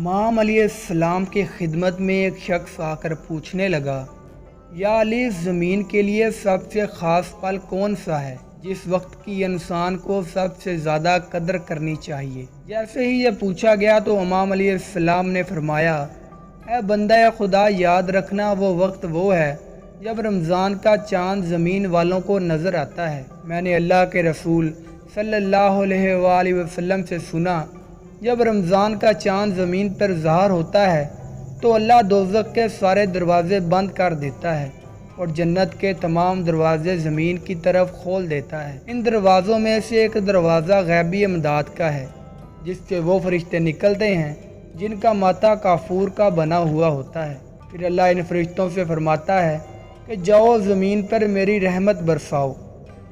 इमाम अलैहिस्सलाम की खिदमत में एक शख्स आकर पूछने लगा, या अली, ज़मीन के लिए सबसे ख़ास पल कौन सा है जिस वक्त की इंसान को सबसे ज़्यादा कदर करनी चाहिए। जैसे ही ये पूछा गया तो इमाम अलैहिस्सलाम ने फरमाया, ऐ बंदा खुदा, याद रखना वो वक्त वो है जब रमज़ान का चाँद ज़मीन वालों को नज़र आता है। मैंने अल्लाह के रसूल सल्लल्लाहु अलैहि वसल्लम से सुना, जब रमज़ान का चाँद ज़मीन पर ज़ाहिर होता है तो अल्लाह दोज़ख के सारे दरवाज़े बंद कर देता है और जन्नत के तमाम दरवाज़े ज़मीन की तरफ खोल देता है। इन दरवाज़ों में से एक दरवाज़ा गैबी इमदाद का है, जिससे वो फरिश्ते निकलते हैं जिनका माथा काफूर का बना हुआ होता है। फिर अल्लाह इन फरिश्तों से फरमाता है कि जाओ ज़मीन पर मेरी रहमत बरसाओ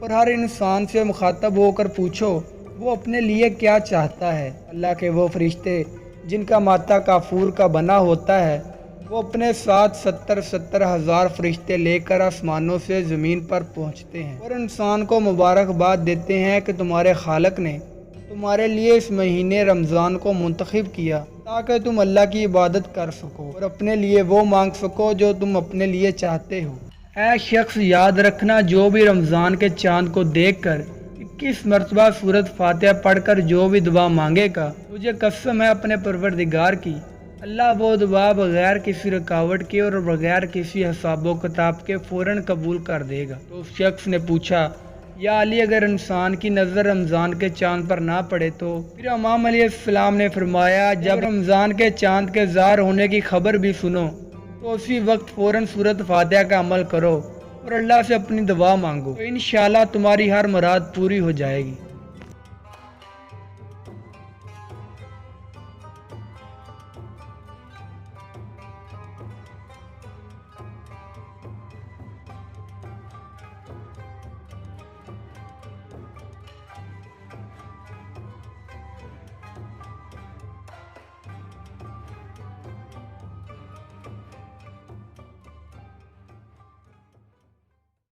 और हर इंसान से मुखातब होकर पूछो वो अपने लिए क्या चाहता है। अल्लाह के वो फरिश्ते जिनका माथा काफूर का बना होता है वो अपने साथ 70 हज़ार फरिश्ते लेकर आसमानों से ज़मीन पर पहुंचते हैं और इंसान को मुबारकबाद देते हैं कि तुम्हारे खालक ने तुम्हारे लिए इस महीने रमज़ान को मुंतखब किया ताकि तुम अल्लाह की इबादत कर सको और अपने लिए वो मांग सको जो तुम अपने लिए चाहते हो। ऐ शख्स, याद रखना, जो भी रमज़ान के चाँद को देखकर 21 मरतबा सूरत फातिहा पढ़कर जो भी दुआ मांगेगा, मुझे कसम है अपने परवरदिगार की, अल्लाह वो दुआ बगैर किसी रुकावट के और बगैर किसी हिसाबो किताब के फ़ौरन कबूल कर देगा। तो उस शख्स ने पूछा, या अली, अगर इंसान की नज़र रमज़ान के चाँद पर ना पड़े तो? फिर इमाम अलैहिस्सलाम ने फरमाया, जब रमज़ान के चाँद के ज़ाहिर होने की खबर भी सुनो तो उसी वक्त फ़ौरन सूरत फातिहा का अमल करो और अल्लाह से अपनी दुआ मांगो, तो इंशाअल्लाह तुम्हारी हर मुराद पूरी हो जाएगी।